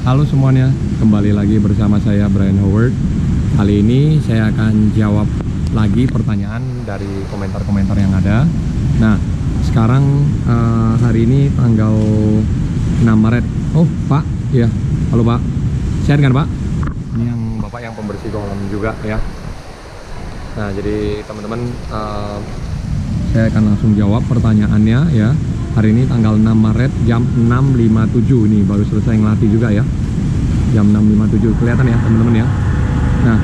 Halo semuanya, kembali lagi bersama saya Brian Howard. Kali ini saya akan jawab lagi pertanyaan dari komentar-komentar yang ada. Nah, sekarang hari ini tanggal 6 Maret. Oh Pak, ya, halo Pak. Sehat kan Pak? Ini yang Bapak yang pembersih kolam juga ya. Nah, jadi teman-teman, saya akan langsung jawab pertanyaannya ya. Hari ini tanggal 6 Maret jam 6.57. Ini baru selesai ngelatih juga ya. Jam 6.57 kelihatan ya teman-teman ya. Nah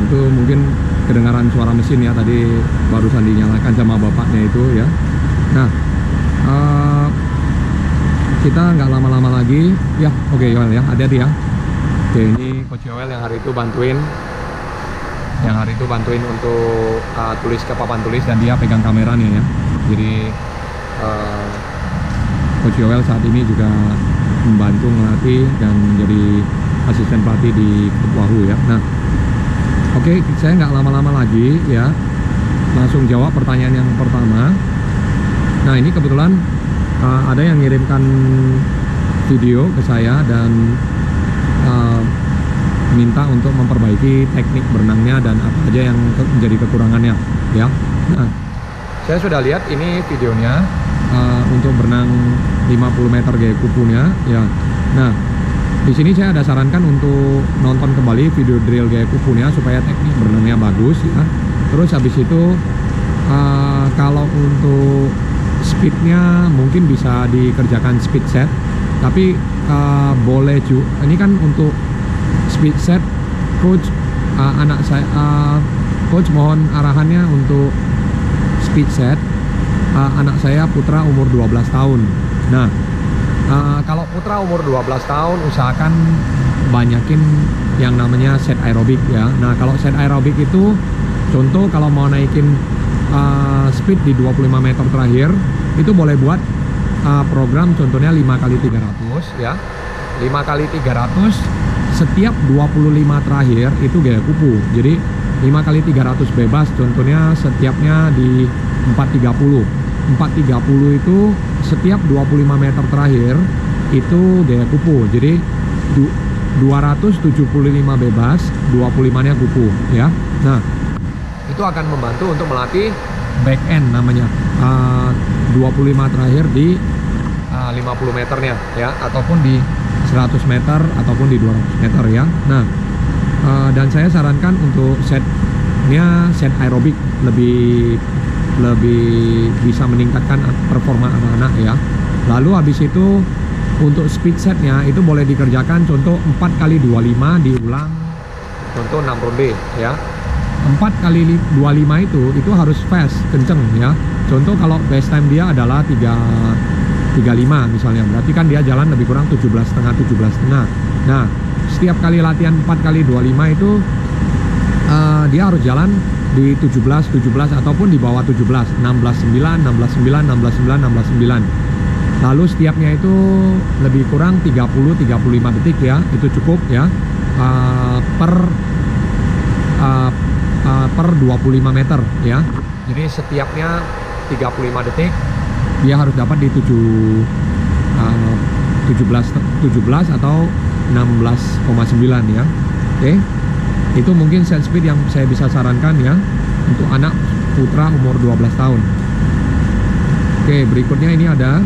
itu mungkin kedengaran suara mesin ya, tadi barusan dinyalakan sama bapaknya itu ya. Nah kita nggak lama-lama lagi ya. Oke Yoel ya, hati-hati ya. Oke, ini Coach Yoel yang hari itu bantuin untuk tulis ke papan tulis, dan dia pegang kameranya ya. Jadi Coach Yoel saat ini juga membantu melatih dan menjadi asisten pelatih di Klub Wahoo ya. Nah, oke, saya nggak lama-lama lagi ya, langsung jawab pertanyaan yang pertama. Nah, ini kebetulan ada yang ngirimkan video ke saya dan minta untuk memperbaiki teknik berenangnya dan apa aja yang menjadi kekurangannya ya. Nah, saya sudah lihat ini videonya untuk berenang 50 meter gaya kupunya ya. Nah, di sini saya ada sarankan untuk nonton kembali video drill gaya kupunya supaya teknik berenangnya bagus ya. Terus habis itu kalau untuk speednya mungkin bisa dikerjakan speed set, tapi boleh juga ini kan untuk speed set coach, anak saya coach mohon arahannya untuk speed set anak saya Putra umur 12 tahun. Nah, kalau Putra umur 12 tahun usahakan banyakin yang namanya set aerobik ya. Nah, kalau set aerobik itu contoh kalau mau naikin speed di 25 meter terakhir itu boleh buat program contohnya 5x300 ya. 5x300 setiap 25 terakhir itu gaya kupu. Jadi 5x300 bebas contohnya setiapnya di 430 itu setiap 25 meter terakhir itu gaya kupu. Jadi 275 bebas, 25 nya kupu ya. Nah, itu akan membantu untuk melatih back end namanya, 25 terakhir di 50 meternya ya, ataupun di 100 meter ataupun di 200 meter ya. Nah, dan saya sarankan untuk setnya set aerobik lebih bisa meningkatkan performa anak-anak ya. Lalu habis itu untuk speed setnya itu boleh dikerjakan contoh 4x25 diulang contoh 6 ronde ya. 4x25 itu harus fast, kenceng ya. Contoh kalau base time dia adalah 3.35 misalnya, berarti kan dia jalan lebih kurang 17,5. Nah, setiap kali latihan 4x25 itu dia harus jalan di 17 ataupun di bawah 17, 16.9, 16.9, 16.9, 16.9. Lalu setiapnya itu lebih kurang 30-35 detik ya, itu cukup ya, per 25 meter ya. Jadi setiapnya 35 detik dia harus dapat di 17 atau 16,9 ya. Oke. Itu mungkin set speed yang saya bisa sarankan ya untuk anak Putra umur 12 tahun. Oke, berikutnya ini ada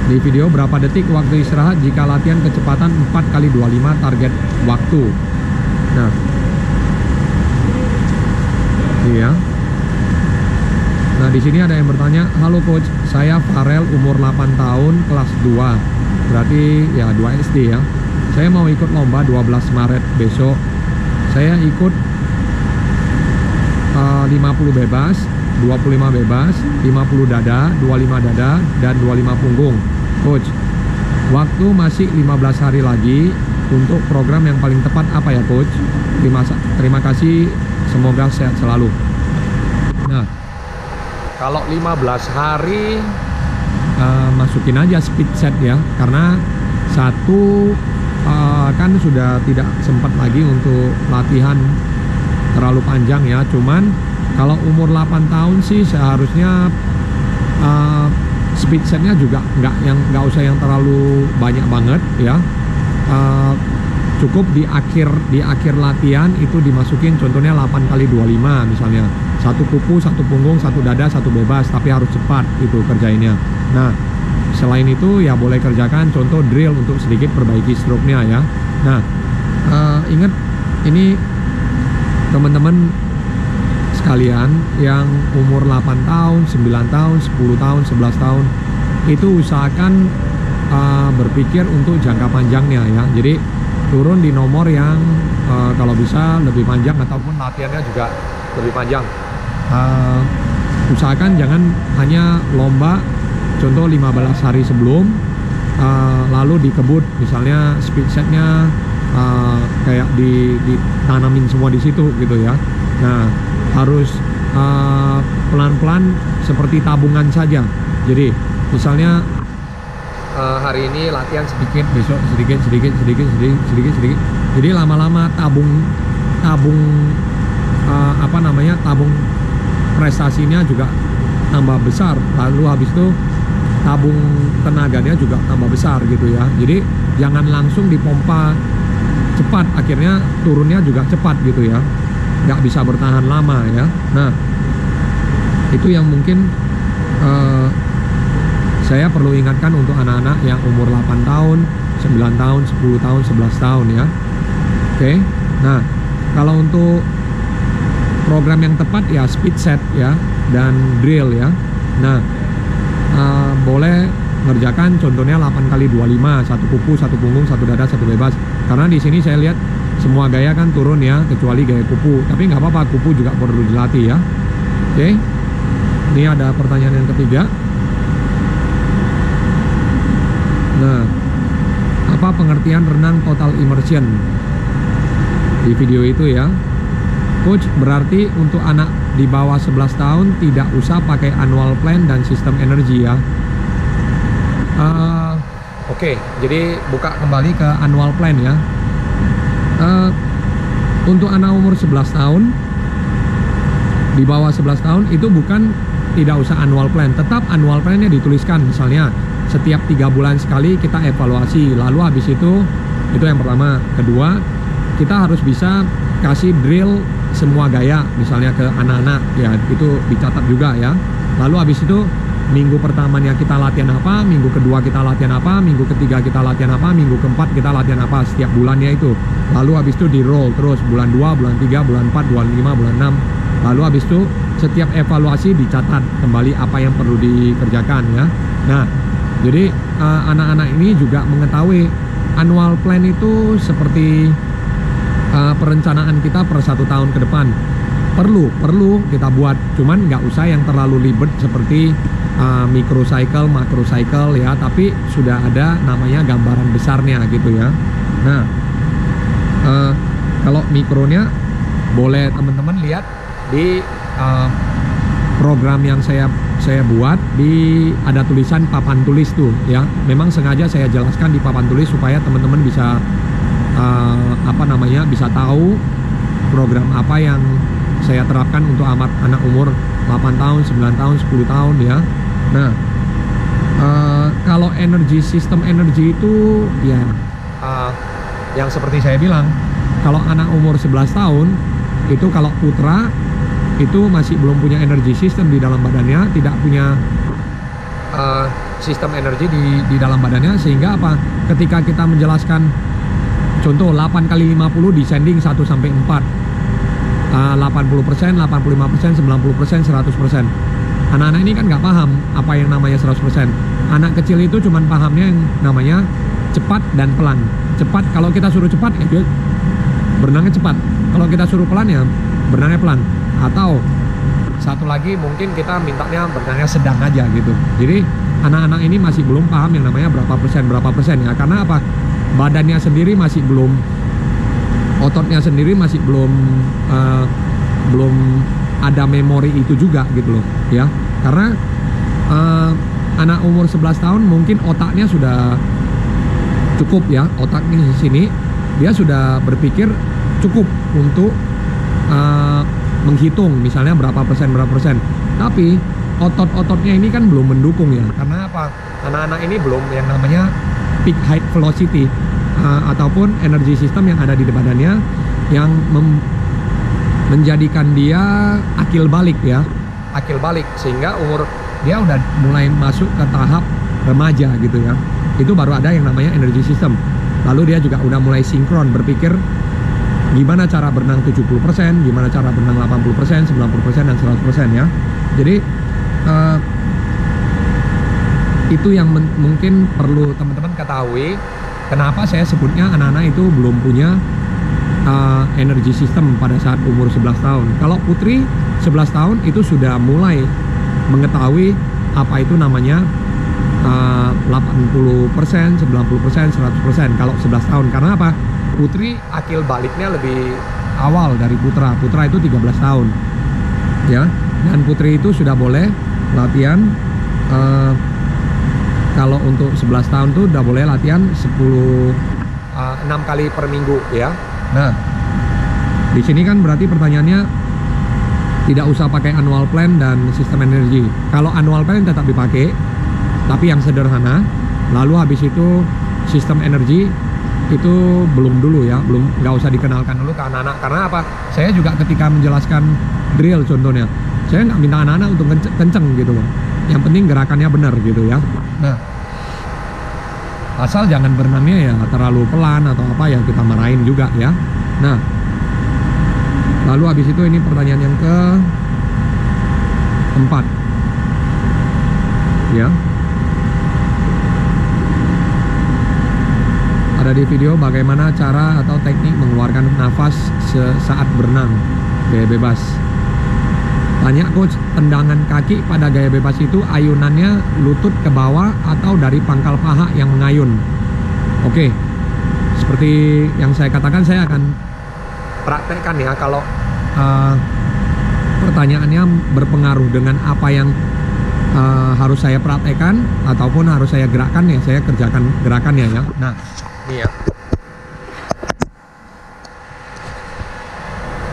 di video berapa detik waktu istirahat jika latihan kecepatan 4x25 target waktu. Nah, iya. Nah, di sini ada yang bertanya, "Halo coach, saya Farel umur 8 tahun kelas 2." Berarti ya 2 SD ya. Saya mau ikut lomba 12 Maret besok. Saya ikut 50 bebas, 25 bebas, 50 dada, 25 dada, dan 25 punggung. Coach, waktu masih 15 hari lagi. Untuk program yang paling tepat apa ya coach? Terima kasih, semoga sehat selalu. Nah, kalau 15 hari masukin aja speed set ya, karena satu kan sudah tidak sempat lagi untuk latihan terlalu panjang ya. Cuman kalau umur 8 tahun sih seharusnya speed setnya juga nggak usah yang terlalu banyak banget ya. cukup di akhir latihan itu dimasukin contohnya 8 kali 25 misalnya, satu kuku, satu punggung, satu dada, satu bebas, tapi harus cepat itu kerjainnya. Nah, selain itu ya boleh kerjakan contoh drill untuk sedikit perbaiki stroke-nya ya. Nah, ingat ini teman-teman sekalian yang umur 8 tahun, 9 tahun, 10 tahun, 11 tahun itu usahakan berpikir untuk jangka panjangnya ya. Jadi turun di nomor yang kalau bisa lebih panjang ataupun latihannya juga lebih panjang. Usahakan jangan hanya lomba contoh 15 hari sebelum lalu dikebut misalnya speed setnya kayak ditanamin semua di situ gitu ya. Nah, harus pelan-pelan seperti tabungan saja. Jadi misalnya hari ini latihan sedikit, besok sedikit. Jadi lama-lama tabung tabung prestasinya juga tambah besar. Lalu habis itu tabung tenaganya juga tambah besar gitu ya. Jadi jangan langsung dipompa cepat, akhirnya turunnya juga cepat gitu ya. Nggak bisa bertahan lama ya. Nah, itu yang mungkin saya perlu ingatkan untuk anak-anak yang umur 8 tahun, 9 tahun, 10 tahun, 11 tahun ya. Oke. Nah, kalau untuk program yang tepat ya speed set ya dan drill ya. Nah, boleh ngerjakan contohnya 8 kali 25, satu kuku, satu punggung, satu dada, satu bebas. Karena di sini saya lihat semua gaya kan turun ya, kecuali gaya kupu. Tapi nggak apa-apa, kupu juga perlu dilatih ya. Oke. Ini ada pertanyaan yang ketiga. Nah, apa pengertian renang total immersion di video itu ya? Coach, berarti untuk anak di bawah 11 tahun tidak usah pakai annual plan dan sistem energi ya? Oke, jadi buka kembali ke annual plan ya. Untuk anak umur 11 tahun, di bawah 11 tahun itu bukan tidak usah annual plan, tetap annual plan-nya dituliskan misalnya setiap 3 bulan sekali kita evaluasi, lalu habis itu yang pertama. Kedua, kita harus bisa kasih drill semua gaya misalnya ke anak-anak ya, itu dicatat juga ya. Lalu habis itu minggu pertamanya kita latihan apa, minggu kedua kita latihan apa, minggu ketiga kita latihan apa, minggu keempat kita latihan apa setiap bulannya itu. Lalu habis itu di roll terus bulan 2, bulan 3, bulan 4, bulan 5, bulan 6. Lalu habis itu setiap evaluasi dicatat kembali apa yang perlu dikerjakan ya. Nah, jadi anak-anak ini juga mengetahui annual plan itu seperti perencanaan kita per 1 tahun ke depan. Perlu kita buat, cuman nggak usah yang terlalu ribet seperti microcycle, macrocycle ya, tapi sudah ada namanya gambaran besarnya gitu ya. Nah, kalau mikronya boleh teman-teman lihat di program yang saya buat, ada tulisan papan tulis tuh ya. Memang sengaja saya jelaskan di papan tulis supaya teman-teman bisa bisa tahu program apa yang saya terapkan untuk anak umur 8 tahun, 9 tahun, 10 tahun ya. Nah, kalau sistem energi itu ya yang seperti saya bilang, kalau anak umur 11 tahun itu kalau putra itu masih belum punya energi sistem di dalam badannya, tidak punya sistem energi di dalam badannya, sehingga apa? Ketika kita menjelaskan contoh 8 kali 50 descending 1 sampai 4, 80%, 85%, 90%, 100%. Anak-anak ini kan nggak paham apa yang namanya 100%. Anak kecil itu cuman pahamnya yang namanya cepat dan pelan. Cepat, kalau kita suruh cepat ya dia berenangnya cepat. Kalau kita suruh pelan ya berenangnya pelan. Atau satu lagi mungkin kita mintanya berenangnya sedang aja gitu. Jadi anak-anak ini masih belum paham yang namanya berapa persen ya. Karena apa? Badannya sendiri masih belum, ototnya sendiri masih belum ada memori itu juga gitu loh ya. Karena anak umur 11 tahun mungkin otaknya sudah cukup ya, otaknya di sini dia sudah berpikir cukup untuk menghitung misalnya berapa persen. Tapi otot-ototnya ini kan belum mendukung ya. Karena apa? Anak-anak ini belum yang namanya peak height velocity. ataupun energi sistem yang ada di badannya yang menjadikan dia akil balik ya, akil balik, sehingga umur dia udah mulai masuk ke tahap remaja gitu ya. Itu baru ada yang namanya energy system. Lalu dia juga udah mulai sinkron, berpikir gimana cara berenang 70%, gimana cara berenang 80%, 90%, dan 100% ya. Jadi itu yang mungkin perlu teman-teman ketahui, kenapa saya sebutnya anak-anak itu belum punya energy system pada saat umur 11 tahun. Kalau putri 11 tahun itu sudah mulai mengetahui apa itu namanya 80%, 90%, 100% kalau 11 tahun. Karena apa? Putri akil baliknya lebih awal dari putra. Putra itu 13 tahun. Ya. Dan putri itu sudah boleh latihan kalau untuk 11 tahun tuh udah boleh latihan 6 kali per minggu ya. Nah, di sini kan berarti pertanyaannya tidak usah pakai annual plan dan sistem energi. Kalau annual plan tetap dipakai, tapi yang sederhana. Lalu habis itu sistem energi itu belum dulu ya, nggak usah dikenalkan dulu ke anak-anak. Karena apa? Saya juga ketika menjelaskan drill contohnya, saya nggak minta anak-anak untuk kenceng gitu loh. Yang penting gerakannya benar gitu ya. Nah, asal jangan berenangnya ya terlalu pelan atau apa ya, kita marahin juga ya. Nah, lalu habis itu ini pertanyaan yang keempat ya. Ada di video bagaimana cara atau teknik mengeluarkan nafas saat berenang gaya bebas. Tanya coach, tendangan kaki pada gaya bebas itu ayunannya lutut ke bawah atau dari pangkal paha yang mengayun? Oke, seperti yang saya katakan, saya akan praktekkan ya. Kalau pertanyaannya berpengaruh dengan apa yang harus saya praktekkan ataupun harus saya gerakkan ya, saya kerjakan gerakannya ya. Nah, ini ya.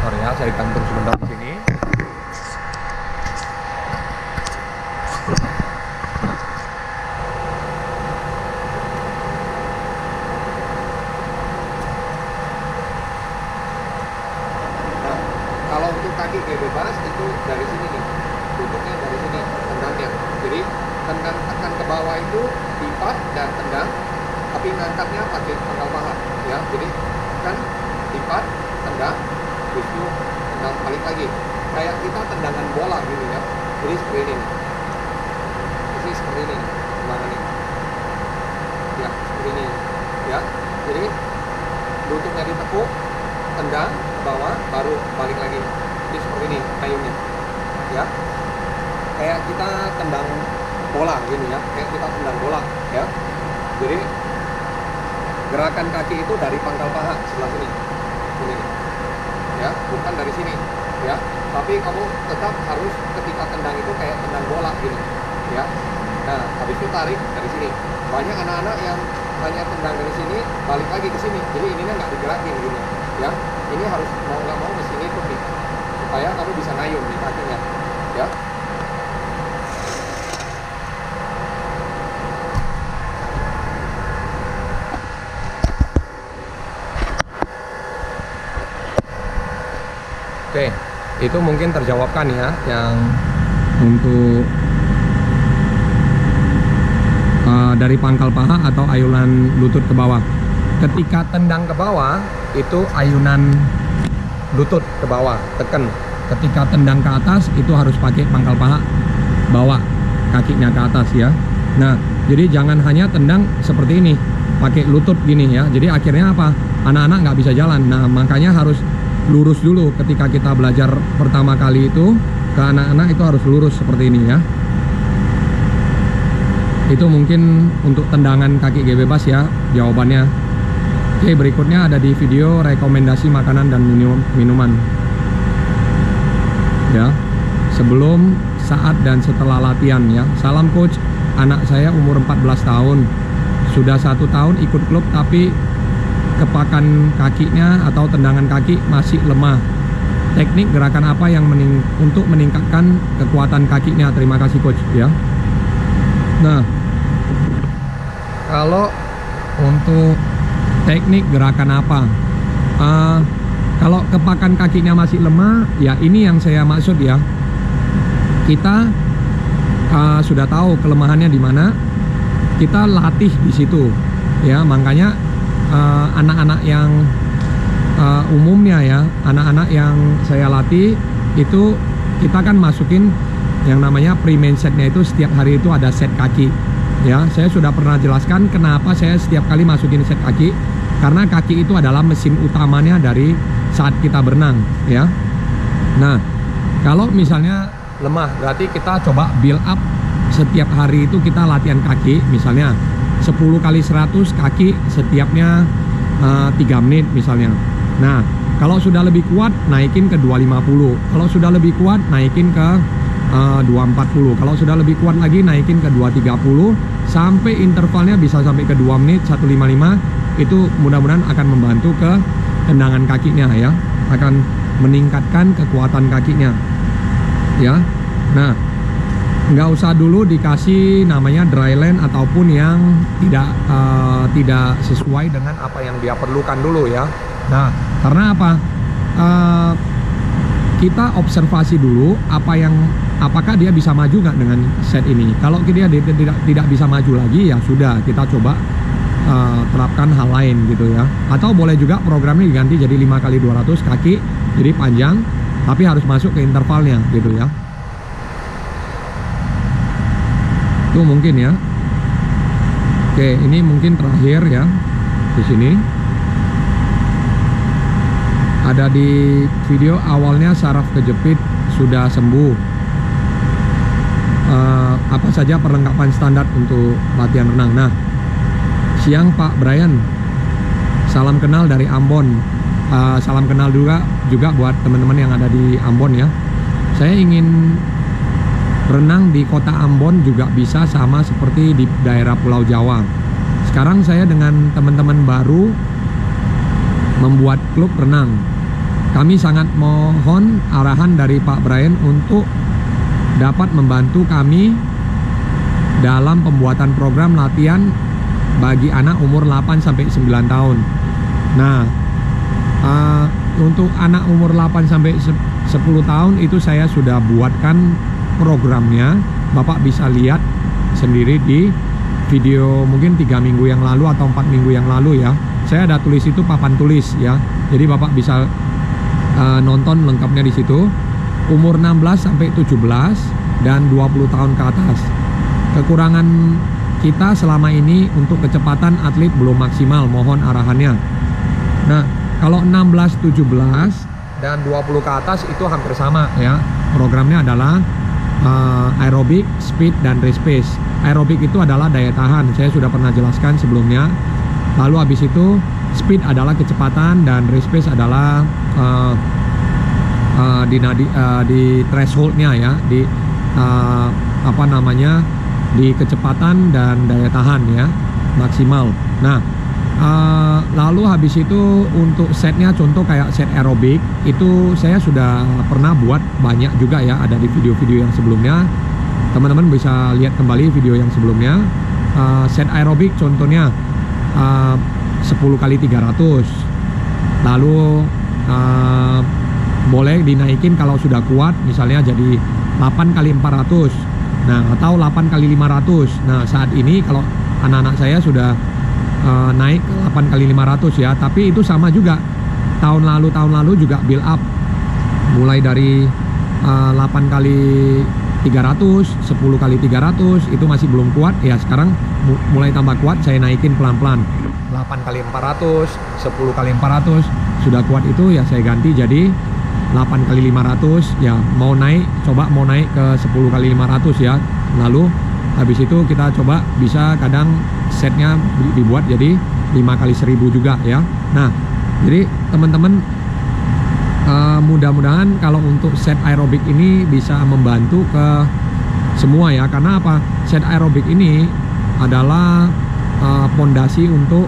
Sorry ya, saya gantung sebentar di sini. Kalau untuk kaki gaya bebas itu dari sini nih, duduknya dari sini, tendangnya. Jadi tekan ke bawah itu lipat dan tendang, tapi ngangkatnya pakai pangkal paha ya. Jadi kan lipat, tendang, terus itu tendang balik lagi. Kayak kita tendangan bola gitu ya. Jadi seperti ini. Ini seperti ini, tendangannya. Ya, seperti ini. Ya. Jadi lututnya ditekuk, tendang ke bawah, baru balik lagi. Jadi seperti ini kayunya ya, kayak kita tendang bola gini ya, kayak kita tendang bola ya. Jadi gerakan kaki itu dari pangkal paha sebelah sini, ini ya, bukan dari sini ya. Tapi kamu tetap harus ketika tendang itu kayak tendang bola gini ya. Nah, habis itu tarik dari sini. Banyak anak-anak yang hanya tendang dari sini, balik lagi ke sini. Jadi ininya nggak digerakin gini ya. Ini harus mau nggak mau mesin itu nih, supaya kamu bisa ngayun di kakinya ya. Oke, itu mungkin terjawabkan ya yang untuk dari pangkal paha atau ayunan lutut ke bawah. Ketika tendang ke bawah itu ayunan lutut ke bawah, tekan. Ketika tendang ke atas itu harus pakai pangkal paha, bawa kakinya ke atas ya. Nah, jadi jangan hanya tendang seperti ini, pakai lutut gini ya. Jadi akhirnya apa? Anak-anak nggak bisa jalan. Nah, makanya harus lurus dulu. Ketika kita belajar pertama kali itu ke anak-anak itu harus lurus seperti ini ya. Itu mungkin untuk tendangan kaki gaya bebas ya jawabannya. Oke, berikutnya ada di video rekomendasi makanan dan minuman ya, sebelum, saat, dan setelah latihan ya. Salam coach, anak saya umur 14 tahun, sudah 1 tahun ikut klub tapi kepakan kakinya atau tendangan kaki masih lemah. Teknik gerakan apa yang untuk meningkatkan kekuatan kakinya? Terima kasih coach ya. Nah, kalau untuk teknik gerakan apa. Kalau kepakan kakinya masih lemah, ya ini yang saya maksud ya. Kita sudah tahu kelemahannya di mana, kita latih di situ ya. Makanya anak-anak yang umumnya ya, anak-anak yang saya latih itu kita kan masukin yang namanya pre-main setnya, itu setiap hari itu ada set kaki ya. Saya sudah pernah jelaskan kenapa saya setiap kali masukin set kaki, karena kaki itu adalah mesin utamanya dari saat kita berenang ya. Nah, kalau misalnya lemah, berarti kita coba build up setiap hari itu kita latihan kaki, misalnya 10 kali 100 kaki setiapnya 3 menit misalnya. Nah, kalau sudah lebih kuat naikin ke 250, kalau sudah lebih kuat naikin ke 240, kalau sudah lebih kuat lagi naikin ke 230, sampai intervalnya bisa sampai ke 2 menit 155. Itu mudah-mudahan akan membantu ke tendangan kakinya ya, akan meningkatkan kekuatan kakinya ya. Nah, nggak usah dulu dikasih namanya dry land ataupun yang tidak sesuai dengan apa yang dia perlukan dulu ya. Nah, karena apa? Kita observasi dulu apakah dia bisa maju nggak dengan set ini. Kalau dia tidak bisa maju lagi, ya sudah, kita coba terapkan hal lain gitu ya. Atau boleh juga programnya diganti jadi 5 kali 200 kaki, jadi panjang tapi harus masuk ke intervalnya gitu ya. Itu mungkin ya. Oke, ini mungkin terakhir ya. Di sini ada di video awalnya saraf kejepit sudah sembuh. Apa saja perlengkapan standar untuk latihan renang? Nah, siang Pak Brian, salam kenal dari Ambon. Salam kenal juga buat teman-teman yang ada di Ambon ya. Saya ingin renang di kota Ambon juga bisa sama seperti di daerah Pulau Jawa. Sekarang saya dengan teman-teman baru membuat klub renang. Kami sangat mohon arahan dari Pak Brian untuk dapat membantu kami dalam pembuatan program latihan bagi anak umur 8-9 tahun. Nah, untuk anak umur 8-10 tahun itu saya sudah buatkan programnya. Bapak bisa lihat sendiri di video mungkin 3 minggu yang lalu atau 4 minggu yang lalu ya. Saya ada tulis itu papan tulis ya. Jadi Bapak bisa nonton lengkapnya di situ. Umur 16-17 dan 20 tahun ke atas. Kekurangan kita selama ini untuk kecepatan atlet belum maksimal, mohon arahannya. Nah, kalau 16-17 dan 20 ke atas itu hampir sama ya. Programnya adalah aerobik, speed, dan race pace. Aerobik itu adalah daya tahan, saya sudah pernah jelaskan sebelumnya. Lalu habis itu speed adalah kecepatan dan race pace adalah di thresholdnya ya, di di kecepatan dan daya tahan ya, maksimal. Nah, lalu habis itu untuk setnya, contoh kayak set aerobik itu saya sudah pernah buat banyak juga ya, ada di video-video yang sebelumnya. Teman-teman bisa lihat kembali video yang sebelumnya. Set aerobik contohnya 10 kali 300, lalu boleh dinaikin kalau sudah kuat misalnya jadi 8 kali 400, nah atau 8 kali 500. Nah, saat ini kalau anak-anak saya sudah naik ke 8 kali 500 ya, tapi itu sama juga tahun lalu juga build up mulai dari 8 kali 300, 10 kali 300 itu masih belum kuat ya. Sekarang mulai tambah kuat, saya naikin pelan-pelan 8 kali 400, 10 kali 400 sudah kuat itu ya saya ganti jadi 8 kali 500 ya. Mau naik ke 10 kali 500 ya. Lalu habis itu kita coba bisa kadang setnya dibuat jadi 5 kali 1000 juga ya. Nah, jadi teman-teman mudah-mudahan kalau untuk set aerobik ini bisa membantu ke semua ya. Karena apa? Set aerobik ini adalah pondasi untuk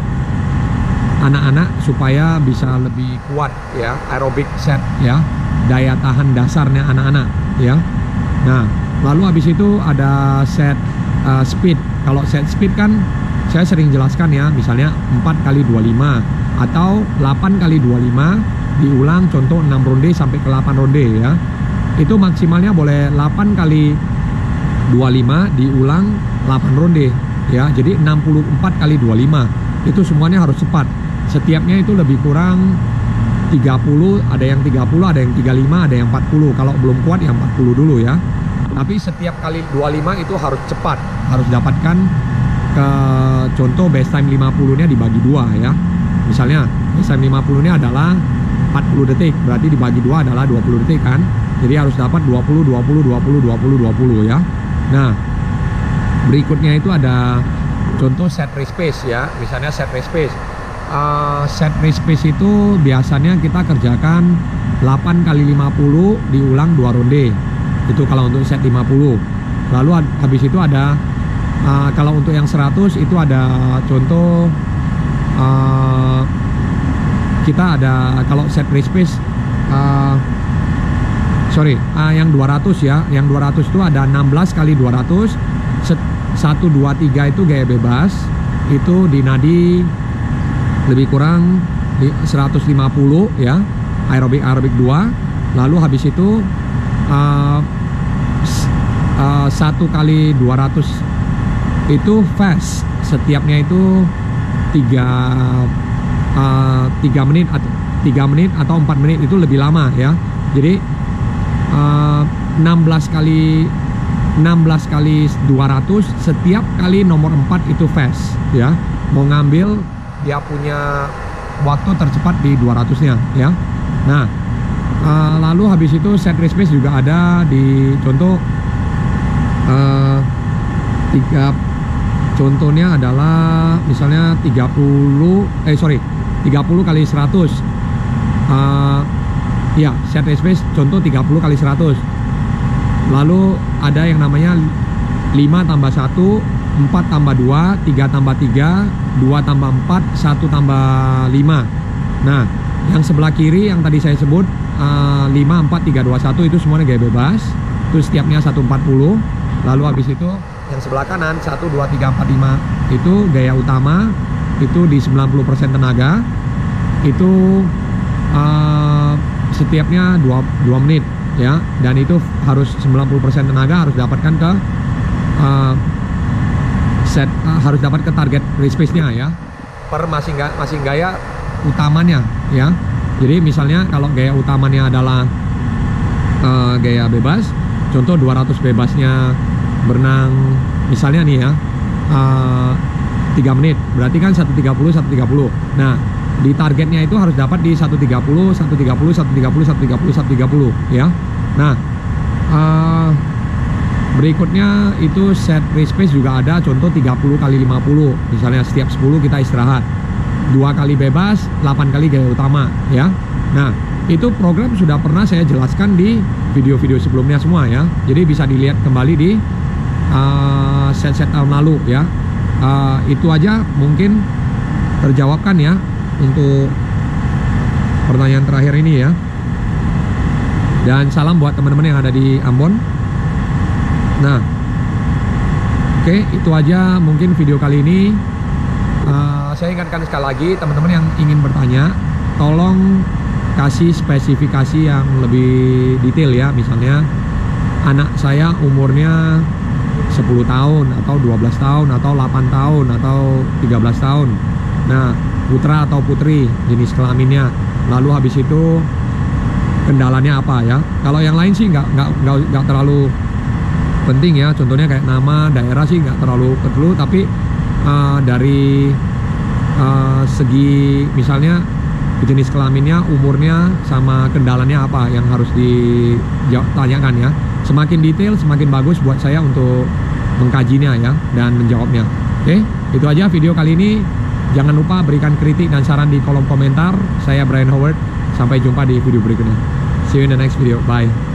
anak-anak supaya bisa lebih kuat ya, aerobik set ya, daya tahan dasarnya anak-anak ya. Nah, lalu habis itu ada set speed. Kalau set speed kan saya sering jelaskan ya, misalnya 4 kali 25 atau 8 kali 25 diulang, contoh 6 ronde sampai ke 8 ronde ya. Itu maksimalnya boleh 8 kali 25 diulang 8 ronde ya. Jadi 64 kali 25 itu semuanya harus cepat. Setiapnya itu lebih kurang 30, ada yang 30, ada yang 35, ada yang 40. Kalau belum kuat yang 40 dulu ya. Tapi setiap kali 25 itu harus cepat, harus dapatkan ke contoh base time 50 nya dibagi 2 ya. Misalnya base time 50 nya adalah 40 detik, berarti dibagi 2 adalah 20 detik kan. Jadi harus dapat 20 20 20 20 20 ya. Nah, berikutnya itu ada contoh set race pace ya. Misalnya set race pace. Set race pace itu biasanya kita kerjakan 8 kali 50 diulang 2 ronde. Itu kalau untuk set 50. Lalu habis itu ada kalau untuk yang 100 itu ada contoh kita ada kalau set race pace yang 200 ya. Yang 200 itu ada 16 kali 200 1, 2, 3 itu gaya bebas. Itu di nadi lebih kurang 150 ya, aerobik 2. Lalu habis itu 1 kali 200 itu fast, setiapnya itu 3 menit atau 3 menit atau 4 menit, itu lebih lama ya. Jadi 16 kali 200, setiap kali nomor 4 itu fast ya. Mau ngambil dia punya waktu tercepat di 200-nya ya. Nah, lalu habis itu set race pace juga ada di contoh contohnya adalah misalnya 30 kali 100 ya, set race pace contoh 30 kali 100. Lalu ada yang namanya 5 tambah 1, 4 tambah 2, 3 tambah 3, 2 tambah 4, 1 tambah 5. Nah, yang sebelah kiri yang tadi saya sebut 5, 4, 3, 2, 1 itu semuanya gaya bebas. Itu setiapnya 140. Lalu habis itu yang sebelah kanan 1, 2, 3, 4, 5 itu gaya utama, itu di 90% tenaga. Itu setiapnya 2 menit ya, dan itu harus 90% tenaga harus dapatkan ke harus dapat ke target race pace-nya ya, per masing gaya utamanya ya. Jadi misalnya kalau gaya utamanya adalah gaya bebas, contoh 200 bebasnya berenang misalnya nih ya 3 menit, berarti kan 130 130. Nah, di targetnya itu harus dapat di 130 130 130 130 130 ya. Nah, berikutnya itu set race pace juga ada, contoh 30 kali 50. Misalnya setiap 10 kita istirahat, 2 kali bebas, 8 kali gaya utama ya. Nah, itu program sudah pernah saya jelaskan di video-video sebelumnya semua ya. Jadi bisa dilihat kembali di set-set tahun lalu ya. Itu aja mungkin terjawabkan ya untuk pertanyaan terakhir ini ya. Dan salam buat teman-teman yang ada di Ambon. Nah, oke, itu aja mungkin video kali ini. Saya ingatkan sekali lagi, teman-teman yang ingin bertanya, tolong kasih spesifikasi yang lebih detail ya. Misalnya anak saya umurnya 10 tahun atau 12 tahun atau 8 tahun atau 13 tahun. Nah, putra atau putri, jenis kelaminnya. Lalu habis itu kendalanya apa ya. Kalau yang lain sih nggak terlalu penting ya. Contohnya kayak nama, daerah sih nggak terlalu perlu. Tapi dari segi misalnya jenis kelaminnya, umurnya, sama kendalanya apa yang harus ditanyakan ya. Semakin detail semakin bagus buat saya untuk mengkajinya ya dan menjawabnya. Oke, itu aja video kali ini. Jangan lupa berikan kritik dan saran di kolom komentar. Saya Brian Howard. Sampai jumpa di video berikutnya. See you in the next video. Bye.